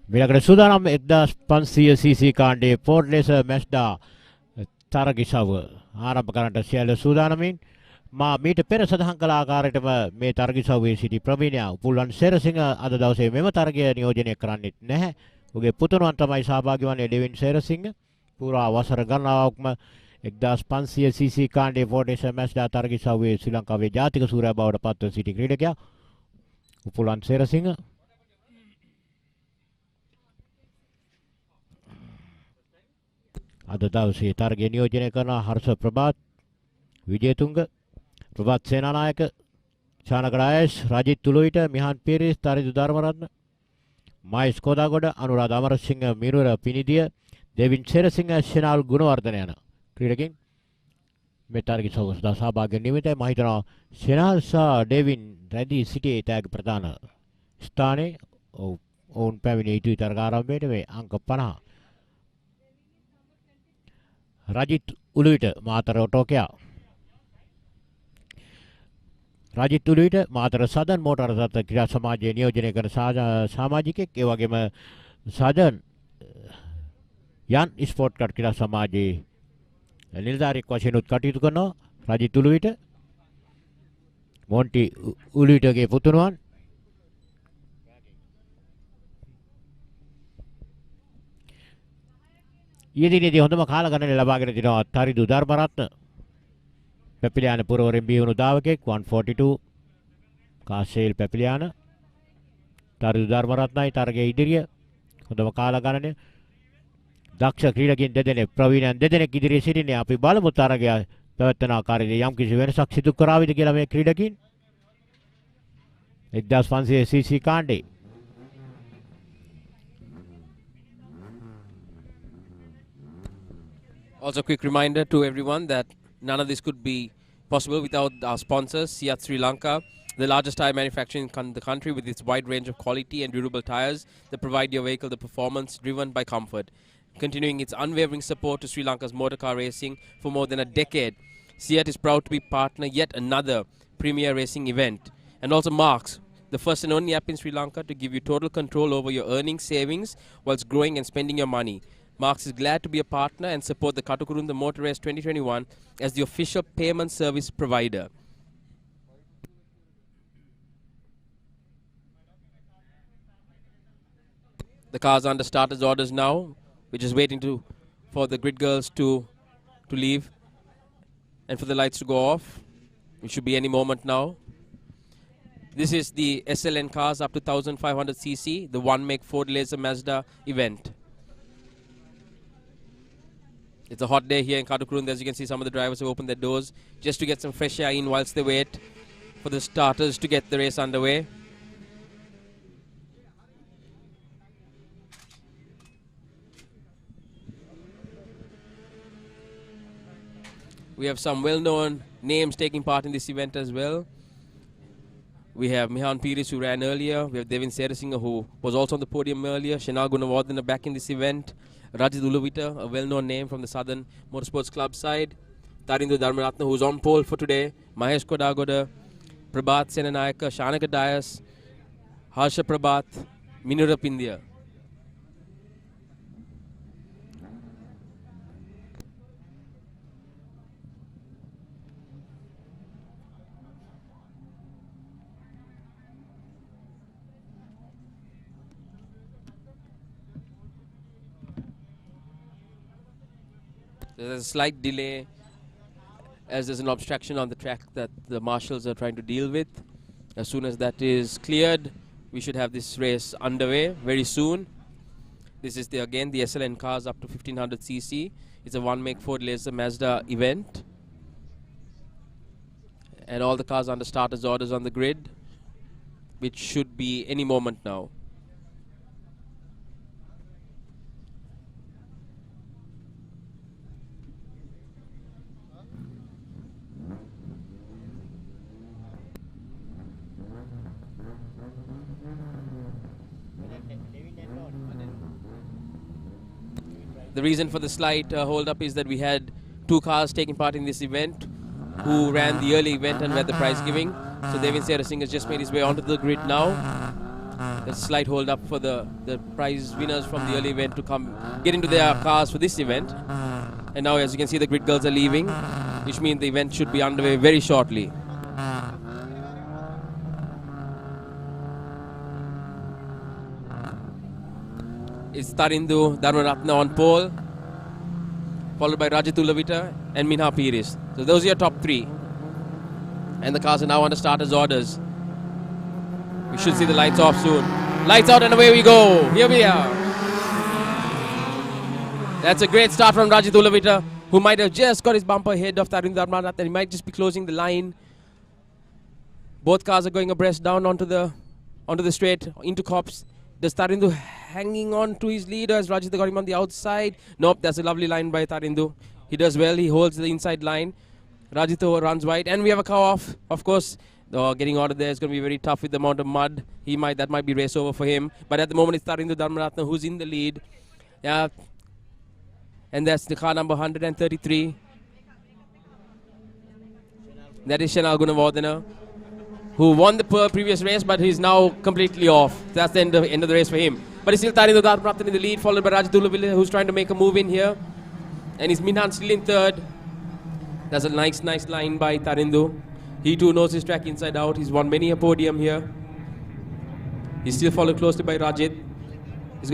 මිලකට සූදානම් 1500cc කාණ්ඩයේ Ford laser Mazda තරගිසව ආරම්භ කරන්නට සියල්ල සූදානමින් මා මීට පෙර සඳහන් කළ ආකාරයටම මේ තරගිසව්වේ සිටි ප්‍රවීණයා උපුල්වන් සේරසිංහ අද දවසේ මෙම තරගය නියෝජනය කරන්නෙත් නැහැ. ඔහුගේ පුතුණුවන් තමයි සහභාගී වන්නේ ඩෙවින් සේරසිංහ. පුරා වසර ගණනාවක්ම 1500cc කාණ්ඩයේ ෆෝඩ් ලේසර් Mazda තරගිසව්වේ ශ්‍රී ලංකාවේ ජාතික සූරයා බවට පත්ව සිටි ක්‍රීඩකයා උපුල්වන් සේරසිංහ. අද දවසේ තරගය නියෝජනය කරන හර්ෂ ප්‍රභාත්, විජේතුංග, ප්‍රභාත් සේනානායක, ශානකඩායස්, රජිත් තුලුවිට, මිහාන් පීරිස්, තරිදු ධර්මරත්න, මයිස් කොදාගොඩ, අනුරාධ අමරසිංහ, මිරුර පිනිදිය, දෙවින් සේරසිංහ, ශනාල් ගුණවර්ධන යන ක්‍රීඩකින් මේ තරගය සහභාගී නිමිතයි. මම හිතනවා ශනාල් සහ ඩෙවින් රැඳී සිටියේ ටැග් ප්‍රධාන ස්ථානයේ ඔවුන් පැමිණ සිටි තරග ආරම්භයට මේ අංක 50. රජිත් උළුවිට මාතර ඔටෝකයා, රජිත් උළුවිට මාතර සදන් මෝටර රථ ක්‍රීඩා සමාජයේ නියෝජනය කරන සමාජිකෙක්. ඒ වගේම සදන් යන් ස්පෝර්ට් කාර් ක්‍රීඩා සමාජයේ නිලධාරියෙක් වශයෙන් උත් කටයුතු කරනවා. රජිත් උළුවිට, මොන්ටි උළුවිටගේ පුතුණුවන් ඊදිනේදී හොඳම කාල ගණන ලබාගෙන තිනවා තරිදු ධර්මරත්න, පැපිලියාන පුරවරෙන් බිහිවුණු ධාවකෙක් 142 කාසේල් පැපිලියාන. තරිදු ධර්මරත්නයි තරගයේ ඉදිරිය හොඳම කාල ගණනය. දක්ෂ ක්‍රීඩකින් දෙදෙනෙක්, ප්‍රවීණයන් දෙදෙනෙක් ඉදිරියේ සිටින්නේ. අපි බලමු තරගය පැවැත්වෙන ආකාරයේ යම් කිසි වෙනසක් සිදු කරාවිද කියලා මේ ක්‍රීඩකින්. 1500cc කාණ්ඩේ Also, a quick reminder to everyone that none of this could be possible without our sponsors, Siat Sri Lanka, the largest tyre manufacturer in the country with its wide range of quality and durable tyres that provide your vehicle the performance driven by comfort. Continuing its unwavering support to Sri Lanka's motor car racing for more than a decade, Siat is proud to be partner yet another premier racing event, and also marks the first and only app in Sri Lanka to give you total control over your earnings, savings, whilst growing and spending your money. Marks is glad to be a partner and support the Katukurunda Motor Race 2021 as the official payment service provider. The car's under starters orders now. We're just waiting for the grid girls to leave and for the lights to go off. It should be any moment now. This is the SLN cars up to 1500cc, the one-make Ford Laser Mazda event. It's a hot day here in Katukurunda. As you can see, some of the drivers have opened their doors just to get some fresh air in whilst they wait for the starters to get the race underway. We have some well-known names taking part in this event as well. We have Mihan Piris, who ran earlier. We have Devin Serasinghe, who was also on the podium earlier. Shanal Gunawardena back in this event. Rajit Ulavita, a well-known name from the Southern Motorsports Club side. Tarindu Dharmaratna, who's on pole for today. Mahesh Kodagoda, Prabhat Senanayaka, Shanaka Dias, Harsha Prabhat, Minura Pindia. There's a slight delay as there's an obstruction on the track that the marshals are trying to deal with. As soon as that is cleared, we should have this race underway very soon. This is again the SLN cars up to 1500cc. It's a one-make Ford Laser Mazda event. And all the cars under starters orders on the grid, which should be any moment now. The reason for the slight hold-up is that we had two cars taking part in this event who ran the early event and were the prize giving. So Devin Serasinghe has just made his way onto the grid now. a slight hold up for the prize winners from the early event to come get into their cars for this event. And now, as you can see, the grid girls are leaving, which means the event should be underway very shortly. It's Tarindu Dharmaratna on pole, followed by Rajat Ulavita and Minha Piris. So those are your top three. And the cars are now under starters' orders. We should see the lights off soon. Lights out and away we go. Here we are. That's a great start from Rajat Ulavita, who might have just got his bumper ahead of Tarindu Dharmaratna. He might just be closing the line. Both cars are going abreast down onto the straight, into Cops. Does Tarindu hanging on to his lead, or has Rajat got him on the outside? Nope, that's a lovely line by Tarindu. He does well, he holds the inside line. Rajit runs wide, and we have a car off. Of course, getting out of there is going to be very tough with the amount of mud. That might be race over for him. But at the moment, it's Tarindu Dharmaratna who's in the lead. Yeah, and that's the car number 133. That is Shanal Gunavardhana, who won the previous race, but he's now completely off. That's the end of the race for him. But it's still Tarindu Dharmaratna in the lead, followed by Rajat Ulavita, who's trying to make a move in here. And it's Minhan still in third. That's a nice line by Tarindu. He too knows his track inside out. He's won many a podium here. He's still followed closely by Rajat. He's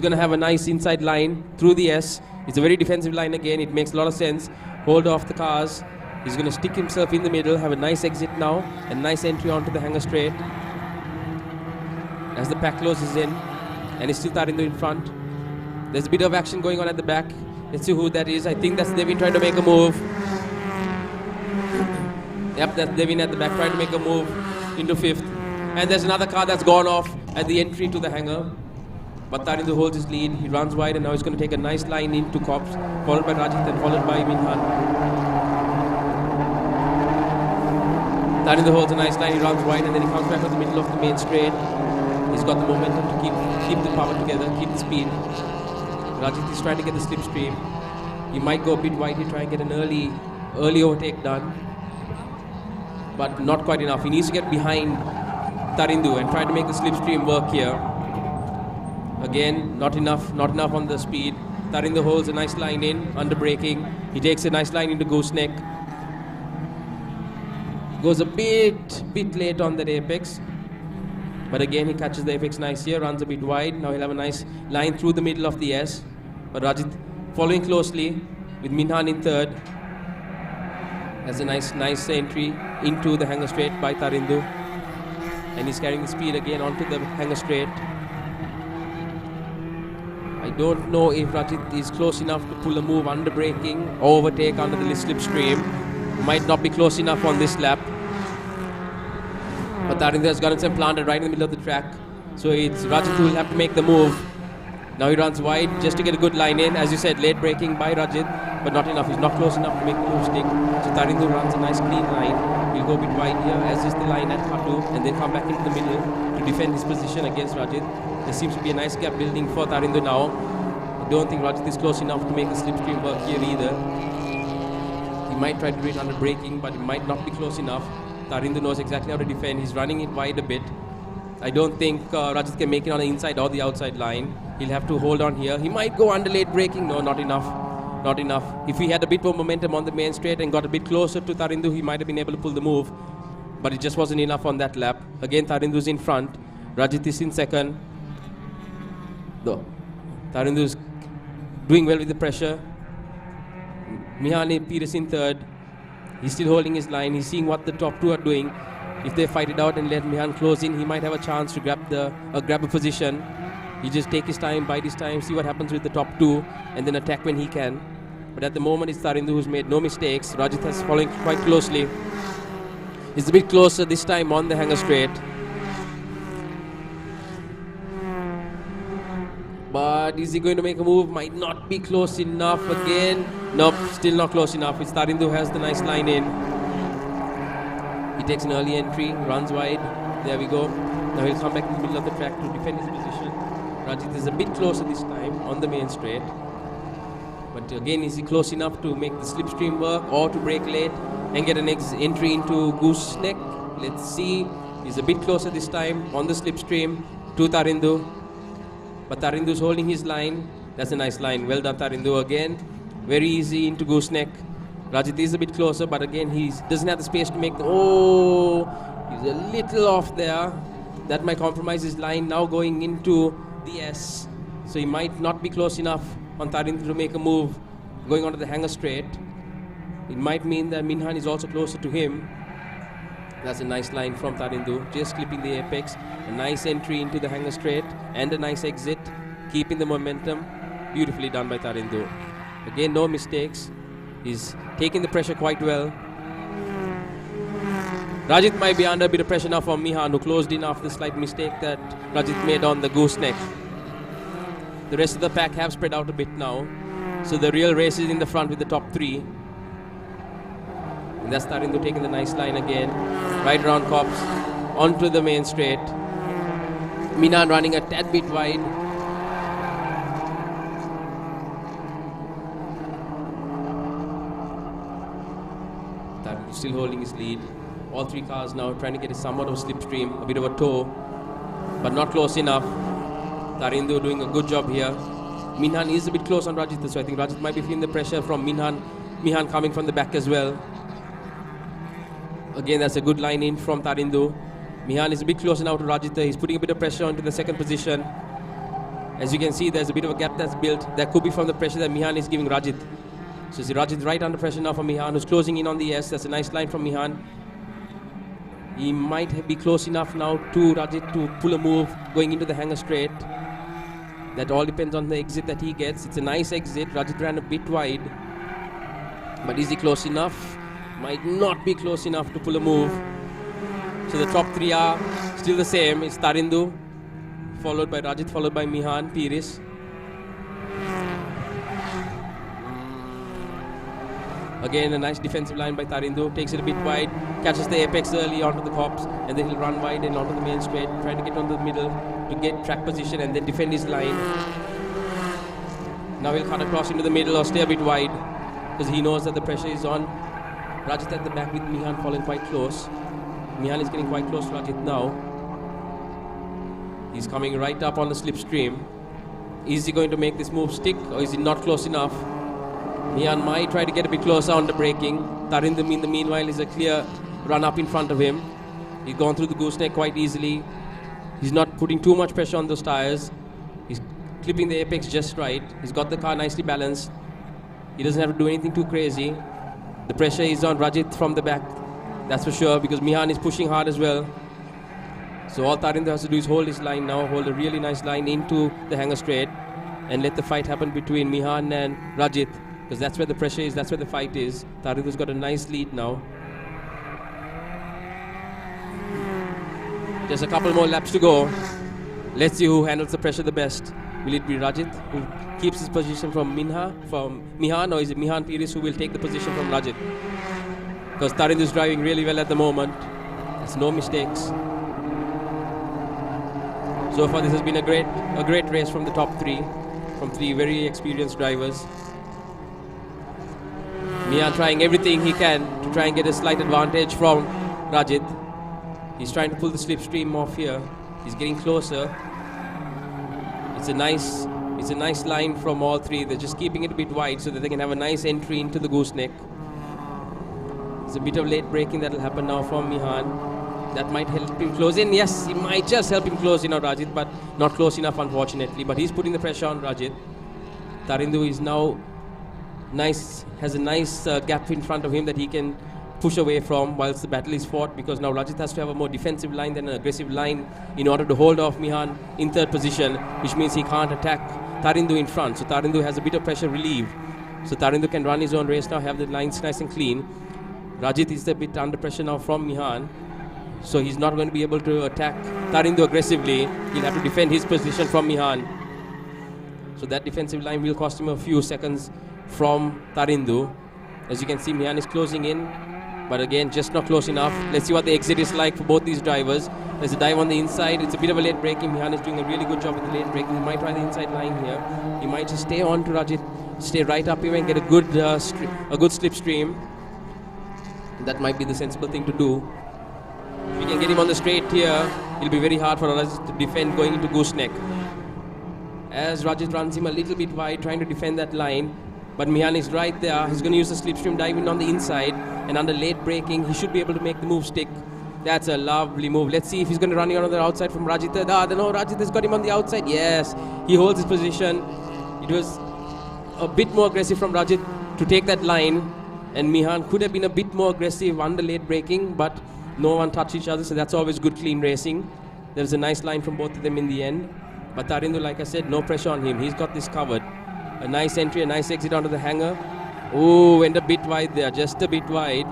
gonna have a nice inside line through the S. It's a very defensive line again. It makes a lot of sense. Hold off the cars. He's going to stick himself in the middle, have a nice exit now, a nice entry onto the hanger straight. As the pack closes in, and it's still Tarindu in front. There's a bit of action going on at the back. Let's see who that is. I think that's Devin trying to make a move. Yep, that's Devin at the back trying to make a move into fifth. And there's another car that's gone off at the entry to the hangar. But Tarindu holds his lead. He runs wide, and now he's going to take a nice line into Cops, followed by Rajat and followed by Minhan. Tarindu holds a nice line, he runs wide, and then he comes back to the middle of the main straight. He's got the momentum to keep the power together, keep the speed. Rajat is trying to get the slipstream. He might go a bit wide, he try and get an early overtake done. But not quite enough. He needs to get behind Tarindu and try to make the slipstream work here. Again, not enough on the speed. Tarindu holds a nice line in, under braking. He takes a nice line into Gooseneck. Goes a bit late on that apex. But again, he catches the apex nice here, runs a bit wide. Now he'll have a nice line through the middle of the S. But Rajat following closely with Minhan in third. Has a nice entry into the hanger straight by Tarindu. And he's carrying the speed again onto the hanger straight. I don't know if Rajat is close enough to pull a move under braking or overtake under the slipstream. Might not be close enough on this lap. But Tarindu has got himself planted right in the middle of the track. So it's Rajat who will have to make the move. Now he runs wide just to get a good line in. As you said, late braking by Rajat, but not enough. He's not close enough to make the move stick. So Tarindu runs a nice clean line. He'll go a bit wide here, as is the line at Katu, and then come back into the middle to defend his position against Rajat. There seems to be a nice gap building for Tarindu now. I don't think Rajat is close enough to make the slipstream work here either. He might try to do it under braking, but it might not be close enough. Tarindu knows exactly how to defend. He's running it wide a bit. I don't think Rajat can make it on the inside or the outside line. He'll have to hold on here. He might go under late braking. No, not enough. Not enough. If he had a bit more momentum on the main straight and got a bit closer to Tarindu, he might have been able to pull the move. But it just wasn't enough on that lap. Again, Tarindu's in front. Rajat is in second. Though Tarindu's doing well with the pressure. Mihani Pires in third. He's still holding his line. He's seeing what the top two are doing. If they fight it out and let Mihan close in, he might have a chance to grab a position. He just take his time, bide his time, see what happens with the top two, and then attack when he can. But at the moment, it's Tarindu who's made no mistakes. Rajat is following quite closely. He's a bit closer this time on the hanger straight. But is he going to make a move? Might not be close enough again. Nope, still not close enough. It's Tarindu who has the nice line in. He takes an early entry, runs wide. There we go. Now he'll come back in the middle of the track to defend his position. Rajat is a bit closer this time on the main straight. But again, is he close enough to make the slipstream work or to brake late and get an entry into Gooseneck? Let's see. He's a bit closer this time on the slipstream to Tarindu. But Tarindu's holding his line. That's a nice line. Well done, Tarindu again. Very easy into gooseneck. Rajit is a bit closer, but again, he doesn't have the space to make the... Oh, he's a little off there. That might compromise his line. Now going into the S. So he might not be close enough on Tarindu to make a move going onto the hanger straight. It might mean that Minhan is also closer to him. That's a nice line from Tarindu, just clipping the apex. A nice entry into the hanger straight and a nice exit, keeping the momentum. Beautifully done by Tarindu. Again, no mistakes. He's taking the pressure quite well. Rajit might be under a bit of pressure now from Mihan, who closed in after the slight mistake that Rajit made on the gooseneck. The rest of the pack have spread out a bit now. So the real race is in the front with the top three. And that's Tarindu taking the nice line again. Right around Cops, onto the main straight. Minan running a tad bit wide. Tarindu still holding his lead. All three cars now trying to get a somewhat of a slipstream, a bit of a toe, but not close enough. Tarindu doing a good job here. Minhan is a bit close on Rajit, so I think Rajit might be feeling the pressure from Minhan. Mihan coming from the back as well. Again, that's a good line in from Tarindu. Mihan is a bit closer now to Rajita. He's putting a bit of pressure onto the second position. As you can see, there's a bit of a gap that's built. That could be from the pressure that Mihan is giving Rajit. So see Rajit right under pressure now from Mihan, who's closing in on the S. That's a nice line from Mihan. He might be close enough now to Rajit to pull a move going into the hanger straight. That all depends on the exit that he gets. It's a nice exit. Rajit ran a bit wide. But is he close enough? Might not be close enough to pull a move. So the top three are still the same. It's Tarindu, followed by Rajit, followed by Mihan, Piris. Again, a nice defensive line by Tarindu. Takes it a bit wide, catches the apex early onto the Cops, and then he'll run wide and onto the main straight, trying to get on the middle to get track position and then defend his line. Now he'll cut across into the middle or stay a bit wide because he knows that the pressure is on. Rajit at the back with Mihan falling quite close. Mihan is getting quite close to Rajit now. He's coming right up on the slipstream. Is he going to make this move stick or is he not close enough? Mihan might try to get a bit closer on the braking. Tarindu in the meanwhile is a clear run up in front of him. He's gone through the gooseneck quite easily. He's not putting too much pressure on those tires. He's clipping the apex just right. He's got the car nicely balanced. He doesn't have to do anything too crazy. The pressure is on Rajit from the back, that's for sure, because Mihan is pushing hard as well. So all Tarindu has to do is hold his line now, hold a really nice line into the hanger straight and let the fight happen between Mihan and Rajit, because that's where the pressure is, that's where the fight is. Tarindu's got a nice lead now. Just a couple more laps to go. Let's see who handles the pressure the best. Will it be Rajit who keeps his position from Mihan, or is it Mihan Piris who will take the position from Rajit? Because Tarindu is driving really well at the moment. There's no mistakes. So far this has been a great race from the top three, from three very experienced drivers. Mihan trying everything he can to try and get a slight advantage from Rajit. He's trying to pull the slipstream off here. He's getting closer. It's a nice line from all three. They're just keeping it a bit wide so that they can have a nice entry into the gooseneck. There's a bit of late braking that will happen now from Mihan. That might help him close in. Yes, he might just help him close in on Rajit, but not close enough unfortunately. But he's putting the pressure on Rajit. Tarindu is now has a nice gap in front of him that he can push away from whilst the battle is fought, because now Rajit has to have a more defensive line than an aggressive line in order to hold off Mihan in third position, which means he can't attack Tarindu in front. So Tarindu has a bit of pressure relieved. So Tarindu can run his own race now, have the lines nice and clean. Rajit is a bit under pressure now from Mihan, so he's not going to be able to attack Tarindu aggressively. He'll have to defend his position from Mihan. So that defensive line will cost him a few seconds from Tarindu. As you can see, Mihan is closing in, but again, just not close enough. Let's see what the exit is like for both these drivers. There's a dive on the inside. It's a bit of a late braking. Mihan is doing a really good job with the late braking. He might try the inside line here. He might just stay on to Rajit, stay right up here and get a good slipstream. That might be the sensible thing to do. If we can get him on the straight here, it'll be very hard for Rajit to defend going into gooseneck. As Rajit runs him a little bit wide, trying to defend that line. But Mihan is right there. He's going to use the slipstream diving on the inside. And under late braking, he should be able to make the move stick. That's a lovely move. Let's see if he's going to run on the outside from Rajit. No, Rajit has got him on the outside. Yes, he holds his position. It was a bit more aggressive from Rajit to take that line. And Mihan could have been a bit more aggressive under late braking, but no one touched each other, so that's always good, clean racing. There was a nice line from both of them in the end. But Tarindu, like I said, no pressure on him. He's got this covered. A nice entry, a nice exit onto the hanger. Oh, went a bit wide there, just a bit wide.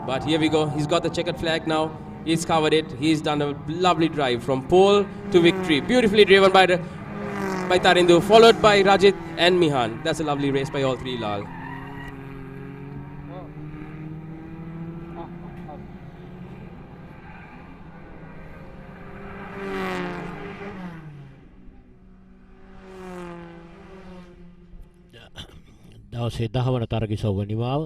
But here we go. He's got the checkered flag now. He's covered it. He's done a lovely drive from pole to victory. Beautifully driven by Tarindu, followed by Rajit and Mihan. That's a lovely race by all three, Lal. දවසේ 10 වන තරගිසව්ව නිමාව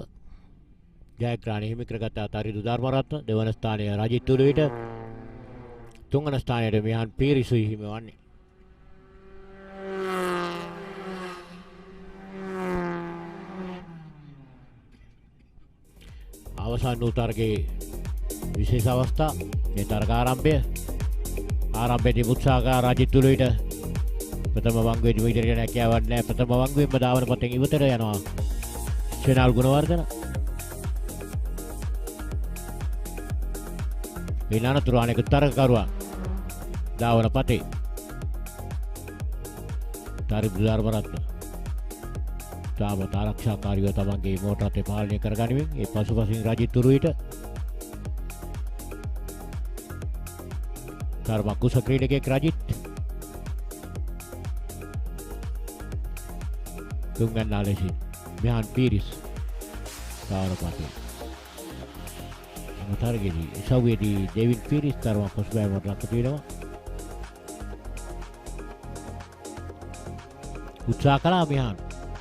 ජයග්‍රහණය හිමි කරගත් තරිදු ධර්මරත්න දෙවන ස්ථානය රජිත් තුළුවිට තුන්වන ස්ථානයට මිහාන් පීරිසුයි හිමි වන්නේ. අවසන් වූ තරගයේ විශේෂ අවස්ථා මේ තරග ආරම්භයේදී උත්සාහකා රජිත් තුළුවිට ප්‍රථම වංගුවේදී ඉදිරියට නැකියාවක් නැහැ. ප්‍රථම වංගුවේම ධාවන පතෙන් ඉවතට යනවා ශෙනාල් ගුණවර්ධන. මේ අනතුරු අනෙකුත් තරගකරුවා ධාවන පතේ තරිදු ධර්මරත්න තාම ආරක්ෂාකාරීව තමන්ගේ මෝටර රථය පාලනය කරගනිමින් ඒ පසුපසින් රජිත් තුරුවිට කර්ම කුස ක්‍රීඩකයෙක් රජිත් තුන්වැන්න ලෙසින් මිහාන් පීරිස් ධාවන පතේ තරගයේදී ඉසව්වේදී ඩේවිඩ් පීරිස් තරම පසුබෑමට ලක් වෙනවා. උත්සාහ කළා මිහාන්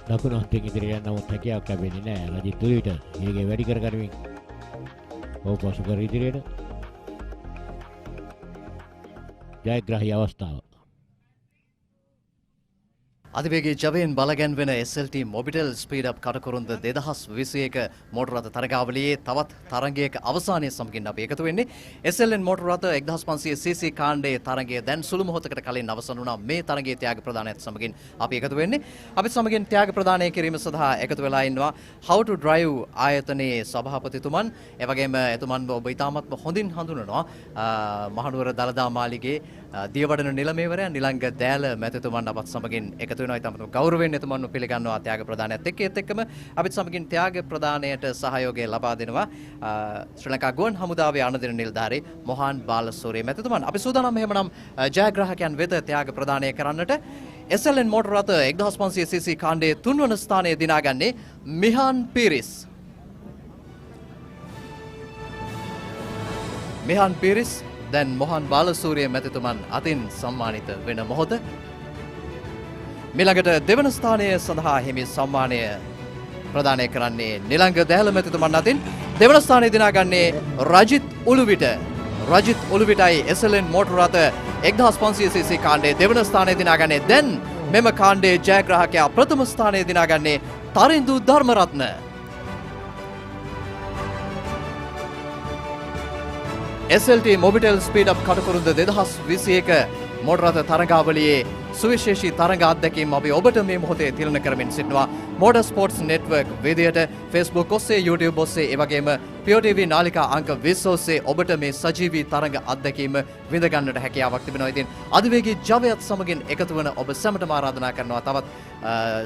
දකුණු අතින් ඉදිරියට යන්න නමුත් හැකියාවක් ලැබෙන්නේ නැහැ. රජිත් තුරුවිට ඊගේ වැඩි කරගනිමින් ඕපසු කර ඉදිරියට ජයග්‍රාහී අවස්ථාව. අධිවේගී ජවයෙන් බලගැන්වෙන SLT-MOBITEL SpeedUp Katukurunda 2021 මෝටර රථ තරගාවලියේ තවත් තරගයක අවසානයේ සමගින් අපි එකතු වෙන්නේ. SLN මෝටර රථ 1500cc කාණ්ඩයේ තරගය දැන් සුළු මොහොතකට කලින් අවසන් වුණා. මේ තරගයේ ත්‍යාග ප්‍රදානයත් සමගින් අපි එකතු වෙන්නේ. අපි සමගින් ත්‍යාග ප්‍රදානය කිරීම සඳහා එකතු වෙලා ඉන්නවා How to Drive ආයතනයේ සභාපතිතුමන්. ඒ වගේම එතුමන්ව ඔබ ඉතාමත්ම හොඳින් හඳුනනවා. මහනුවර දළදා මාලිගයේ දියවඩන නිලමේවරයා නිලංග දෑල මැතිතුමන් අපත් සමගින් එකතු වෙනවා. ඉතාමත් ගෞරවයෙන් එතුමන්ව පිළිගන්නවා ත්‍යාග ප්‍රදානයත් එක්ක. ඒත් එක්කම අපිත් සමගින් ත්‍යාග ප්‍රදානයට සහයෝගය ලබා දෙනවා ශ්‍රී ලංකා ගුවන් හමුදාවේ ආනදින නිලධාරී මොහාන් බාලසූරිය මැතිතුමන්. අපි සූදානම් එහෙමනම් ජයග්‍රාහකයන් වෙත ත්‍යාග ප්‍රදානය කරන්නට. SLN මෝටර රථ 1500cc කාණ්ඩයේ තුන්වන ස්ථානය දිනාගන්නේ මිහාන් පීරිස්. මිහාන් පීරිස් දැන් මොහාන් බාලසූරිය මැතිතුමන් අතින් සම්මානිත වෙන මොහොත. මිළඟට දෙවන ස්ථානය සඳහා හිමි සම්මානය ප්‍රදානය කරන්නේ නිලංග දෑල මැතිතුමන් අතින්. දෙවන ස්ථානය දිනාගන්නේ රජිත් උළුවිට. රජිත් උළුවිටයි SLN මෝටර රථ 1500cc කාණ්ඩයේ දෙවන ස්ථානය දිනාගන්නේ. දැන් මෙම කාණ්ඩයේ ජයග්‍රාහකයා ප්‍රථම ස්ථානය දිනාගන්නේ තරින්දු ධර්මරත්න. SLT-MOBITEL SpeedUp Katukurunda 2021 මෝටර රථ තරගාවලියේ සුවිශේෂී තරඟ අත්දැකීම් අපි ඔබට මේ මොහොතේ තිලන කරමින් සිටිනවා. motorsports network විදියට Facebook ඔස්සේ, YouTube ඔස්සේ, ඒ වගේම Pure TV නාලිකා අංක 20 ඔස්සේ ඔබට මේ සජීවී තරඟ අත්දැකීම විඳ ගන්නට හැකියාවක් තිබෙනවා. ඉතින් අධිවේගී ජවයත් සමගින් එකතු වන ඔබ සැමටම ආරාධනා කරනවා තවත්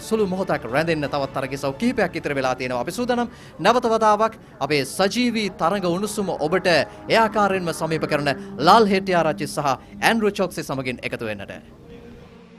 සුළු මොහොතක් රැඳෙන්න. තවත් තරගිසව් කිහිපයක් ඉතිරි වෙලා තියෙනවා. අපි සූදානම් නැවත වතාවක් අපේ සජීවී තරඟ උණුසුම ඔබට ඒ ආකාරයෙන්ම සමීප කරන ලාල් හෙට්ටිආරච්චි සහ ඇන්ඩ්‍රු චොක්සි සමගින් එකතු වෙන්නට.